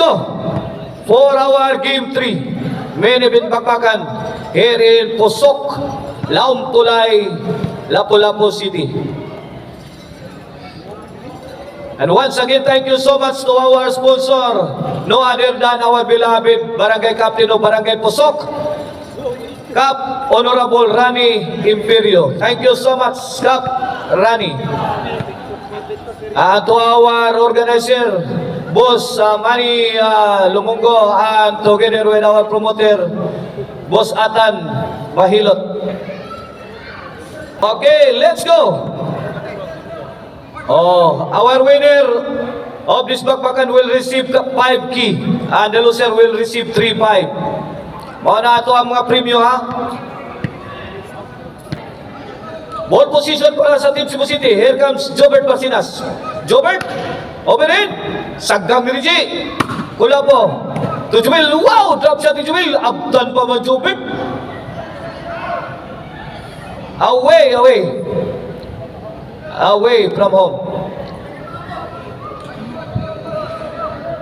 go for our game 3. Main event bakbakan here in Pusok, Laum Tulay, Lapu-Lapu City. And once again, thank you so much to our sponsor, no other than our beloved Barangay Captain of Barangay Pusok, Cap Honorable Rani Imperio. Thank you so much, Cap Rani. To our organizer, Boss Manny Lumungo, and together with our promoter, Boss Atan Mahilot. Okay, let's go. Our winner of this bakbakan will receive 5 key and the loser will receive 3-5. Mga na ito ang mga premyo, ha? Ball position para sa Team Cebu City. Here comes Jobert Barcinas. Jobert, over in. Saggang ni Rigi. Kula po. To Jubil. Wow! Drop shot ni Jubil. Abdan pa man Jobert. Away from home.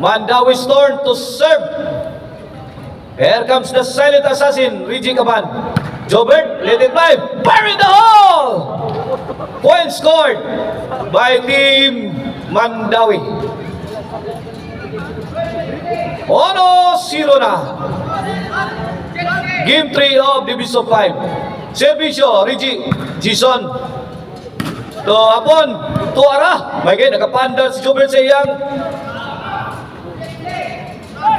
Mandawi's turn to serve. Here comes the silent assassin, Rigi Caban. Jobert, let it fly. Bury the hole! Point scored by Team Mandawi. 1-0 na. Game 3 of Division 5. Servisyo, Rigi, Jason. To Apon, to Ara. May kayo, nakapandal si Jobert sa iyang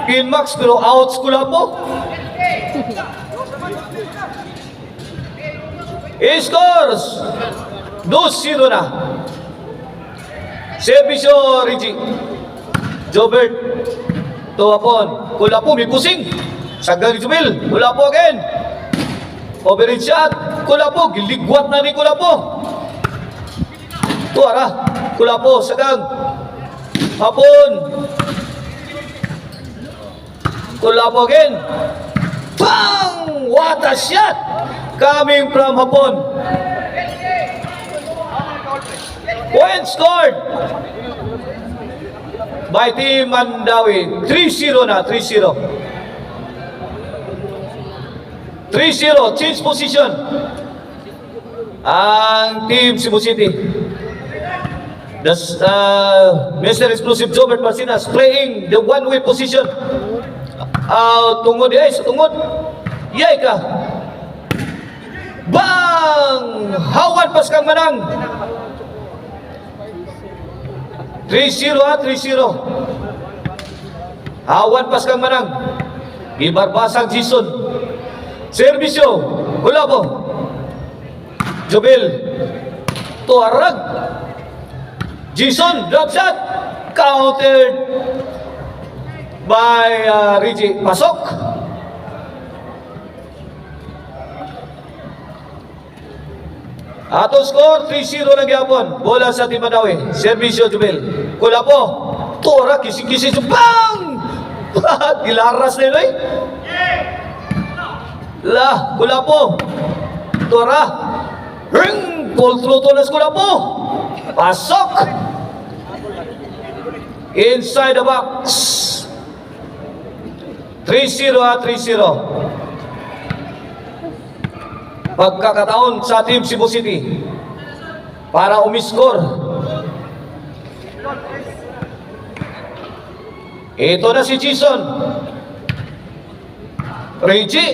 Pinmax, pero out school po. Scores 2-0 na. Servisyo, Rigi. Jobert to Apon. Kula po, may pusing. Saggang ni Jubil. Kula po again. Overhead shot. Kula po, giligwat na ni Kula po. Tuara, Kula po, Sagang. Hapon. Kula po again. Bang! What a shot! Coming from Hapon. Point scored by Team Mandawi. 3-0 na, 3-0. 3-0, change position. Ang Team Cebu City. Mr. Exclusive Jobert Barcinas playing the one-way position. Tungod, yes, tungod. Yay ka. Bang! Hawan pas kang manang. 3-0 ha, 3-0. Hawan pas kang manang. Gibarbasang Jason. Servisyo, Kula po. Jobil. Tuarag. Jason, drop shot. Countered by Rigi. Pasok. Ato score, 3-0 na gyapon. Bola sa Team Mandawi. Servisyo, Jubil. Kula po. Tora, kising-kising. Bang! Gilaras na yun eh. Kula po. Tora. Ring! Pull through to na Kula po. Pasok. Inside the box. 3-0 ha, 3-0. Pagkakataon sa Team Cebu City para umiskor. Ito na si Jason. Rigi.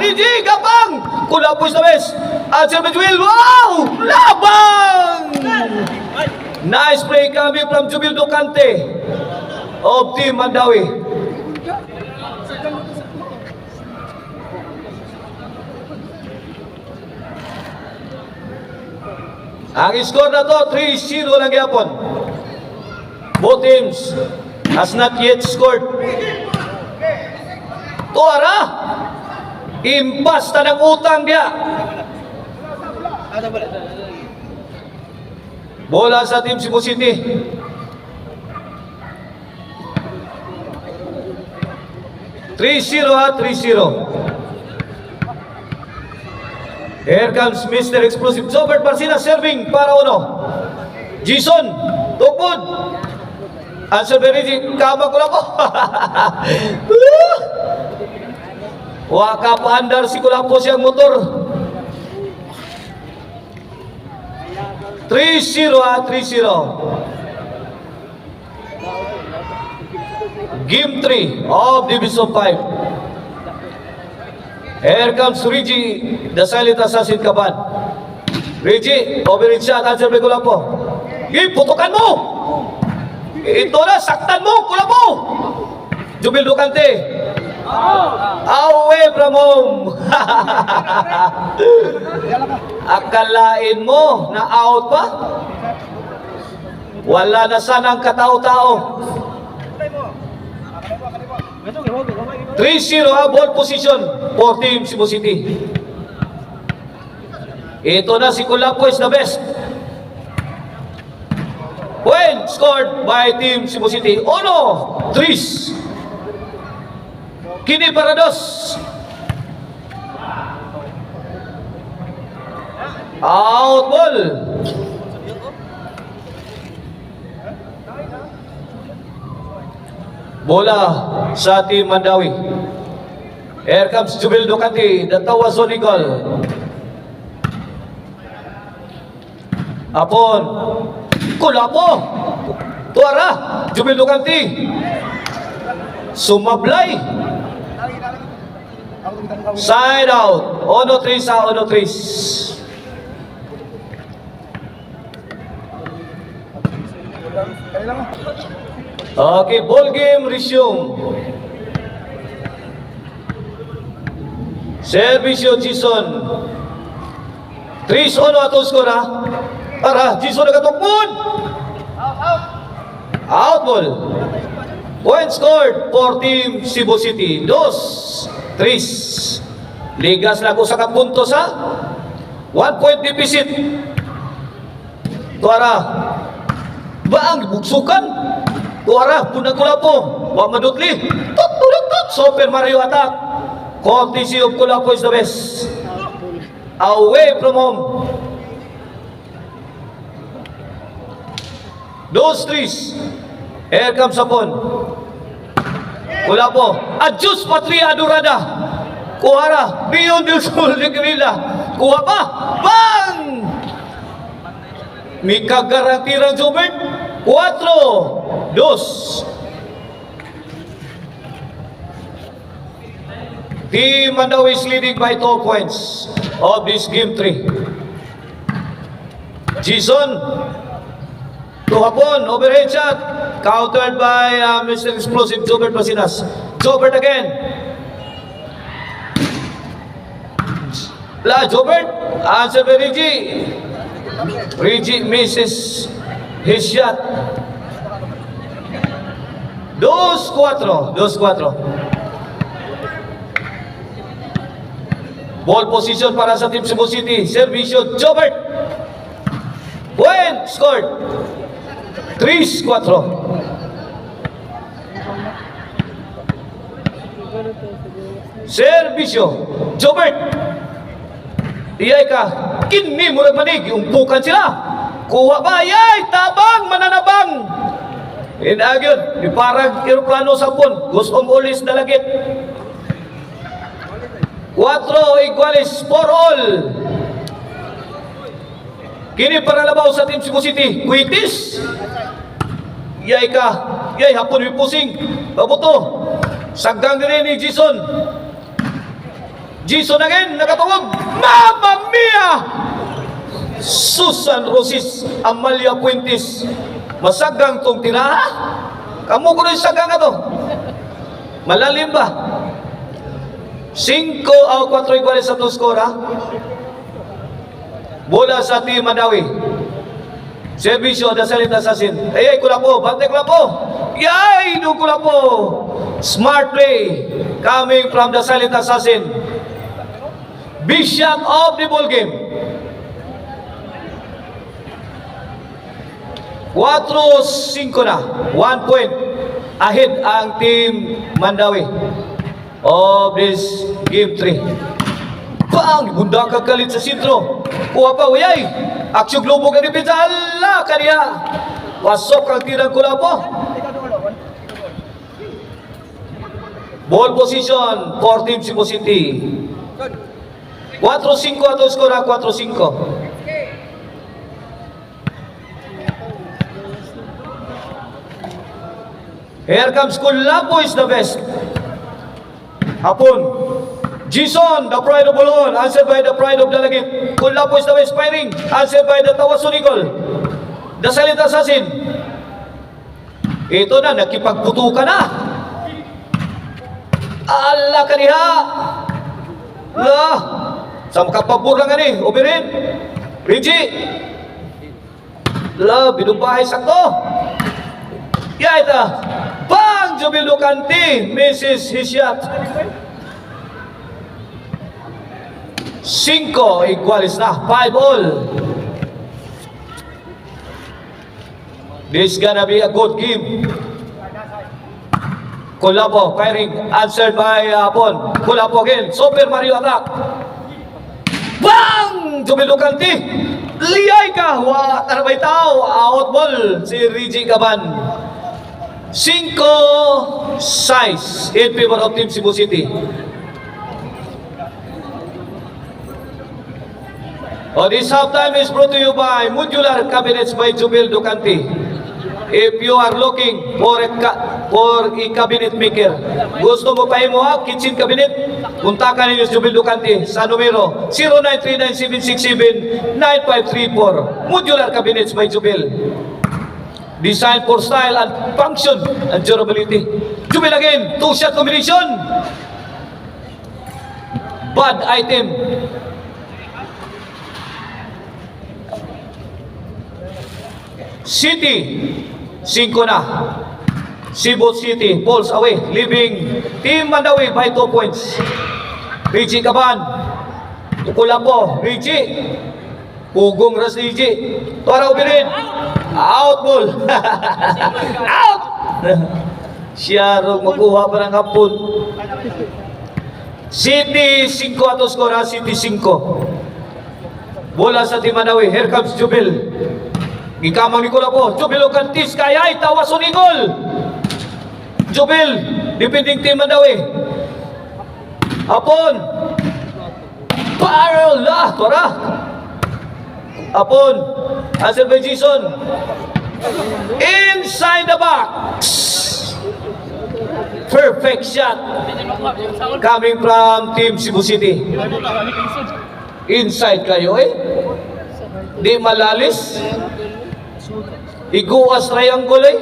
Rigi, kapang! Kula po sa bes. At si Jubil. Wow! Labang! Nice play coming from Jubil Ducante of Team Mandawi. Ang score na to, 3-0 lang yapon. Both teams has not yet scored. Tuara! Impas na ng utang dia. Bola sa Team Cebu City. ha, 3-0. Here comes Mr. Explosive Jobert Barcinas serving para uno. Jason, tukod. Answer Berigi, kama ko lang po. Waka paandar si Kulapo siyang motor. 3-0 3-0. Game 3 of Division 5. Here comes Reggie, the silent assassin Kaban. Reggie, overhead shot, answer by Kulapo. Game, putukan mo! Ito na, saktan mo, Kulapo! Jubil Ducante. Away from home. Akalain mo na out pa? Wala na sanang katao-tao. 3-0 ball position for Team Cebu City. Ito na si Kulapo is the best. Point scored by Team Cebu City. 1-3. Kini para dos. Out ball. Bola sa Team Mandawi. Here comes Jubil Ducati, the Tawazon Eagle. Apon Kulapo. Tuara Jubil Ducati. Sumablay. Side out. 1-3 sa 1-3. Okay, ball game resume. Servisyo Jason. 3-1 atong skor ha. Para Jason nagatukmon. Out ball. Point scored for Team Cebu City. 2-3. Ligas na ko sa kapuntos ha. 1 point deficit. Tuara. Baang bugsukan. Tuara, punang Kulapo. Wa madutli. Tut. Super Mario attack. Courtesy of Kulapo is the best. Away from home. 2-3. Here comes Apon. Kulapo. Adjust Patria Adorada. Kuhara. Beyond the soul de Guerrilla. Kuha pa. Bang! Mika garantirang Jobert. 4-2. Team Mandawi is leading by 2 points of this game 3. Jason. Tuhapon, overhead shot, countered by Mr. Explosive Jobert Basinas. Jobert again. Jobert, answer by Reggie. Reggie misses his shot. 2-4. Ball position para sa Team Cebu City. Servisyo Jobert. Point scored. 3-4. Servisyo Jobert. Iyay ka. Kini murag manig. Umpukan sila. Kuha ba? Iyay. Tabang. Mananabang. Inagyon. Iparag aeroplano sa pon. Gustong ulis na lagit. 4 iguales for all. Kini para labaw sa Team Cebu City. Kuitis. Yay ka. Yay, hapon may pusing. Pabuto. Sagdang din ni Jason. Jason again. Nakatawag. Mamma mia! Susan Rosis. Amalia Puentes. Masagang tong tinaha. Kamu ko rin sagang ato. Malalim ba? 5 o 4 iguales sa skor ha. Bola sa Team Mandawi. Servisyo the silent assassin. Ay, Kulapo. Bante Kulapo. Yay! Do Kulapo. Smart play coming from the silent assassin. Big shot of the ball game. 4-5 na. 1 point ahead ang Team Mandawi of this game 3. Bang! Bunda kagalit sa sentro. Kuha pa, uyay! Aksyon globo ka ni Pizza. Ala! Kaniya! Pasok ang tirang Kulapo. Ball position for Team Cebu City. 4-5 ato skor, 4-5. Here comes Kulapo is the best. Hapon. Jason, the pride of Bolon, answered by the pride of Dalagit. Kulapo is the best, firing, answered by the Tawaso Nicol. The silent assassin. Ito na, nakipagputukan na. Allah kaniha. La. Sa makapabur lang ani, Oberin. Rigi. La, binubahay sakto. Ya ita. Bang! Jubil Ducanti, Mrs. Hisyat. 5 iguales na, 5 all. This gonna be a good game. Kulapo, firing, answered by Apon. Kulapo again, Super Mario attack. Bang! Jubil Ducanti. Liyay ka! Wa, tarabay tao. Out ball si Rigi Gaban. 5-6 in favor of Team Cebu City. This halftime is brought to you by Modular Cabinets by Jubil Ducanti. If you are looking for a cabinet maker, gusto mo pa mo kitchen cabinet, puntakan ninyo si Jubil Ducanti sa numero 0939-767-9534. Modular Cabinets by Jubil. Designed for style and function and durability. Jubil again, 2-shot combination. Bad item. City, 5 na. Cebu City pulls away, leaving Team Mandawi by 2 points. Rigi Gaban, Kulapo, Rigi. Pugong ras Rigi. Tora Ubirin. Out ball. Out. Siya rin makuha pa ng hapon. City 5 ato skor, City 5. Bola sa Team Mandawi. Here comes Jubil. Gikamang ni Kulapo. Jubil Ducanti, kaya'y Tawaso Nicol. Jubil, depending Team Mandawi. Hapon. Parol lah, tora. Hapon. Answer by Jason. Inside the box. Perfect shot. Coming from Team Cebu City. Inside kayo eh. Di malalis. Iguas triangle eh.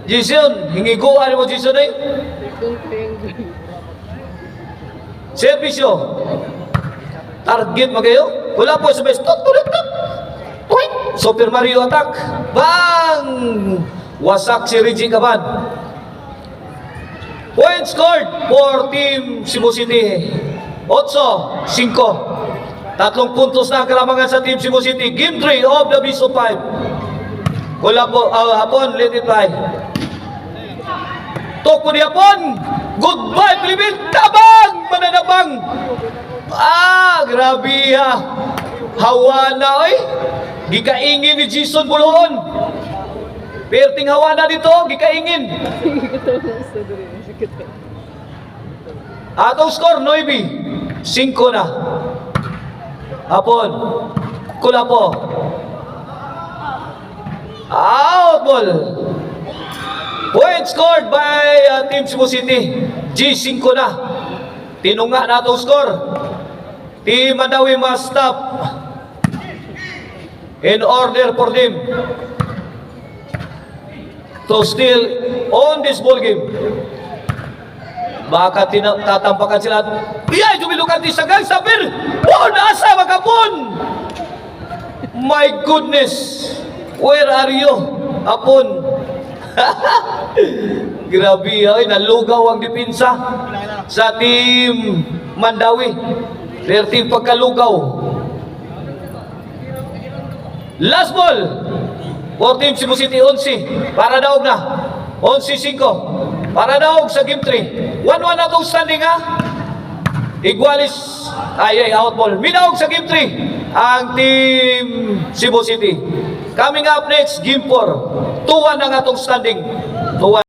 Jason, hingiguan mo Jason eh. Servisyo. Target magayo. Wala po sa best. Super Mario attack. Bang! Wasak si Rigi Gaban. Point scored for Team Cebu City. 8-5. 3 puntos na ang kalamangan sa Team Cebu City. Game 3 of the best of 5. Wala po. Hapon, let it fly. Toko ni Hapon. Goodbye, Philippines. Tabang! Mananabang. Grabe ha. Hawa na eh. Gikaingin ni Jason Buluhon. Perting hawa na dito, gikaingin. Atong score, 9. 5 na. Hapon. Kulapo. Out ball. Point scored by Team Cebu City. G5 na. Tinunga na atong score. Team Mandawi must stop in order for them to still on this ball game. Baka tatampakan sila. Iyay, Jubil Ducanti sa gang sabir. Nasa magkapon. My goodness. Where are you? Hapon. Grabe, ay, nalugaw ang depensa sa Team Mandawi. Perting pagkalugaw. Last ball for Team Cebu City, 11. Para daog na. 11-5. Para daog sa Game 3. 1-1 na itong standing ha. Igualis. Out ball. Minaog sa Game 3 ang Team Cebu City. Coming up next, Game 4. 2-1 na nga itong standing. 2-1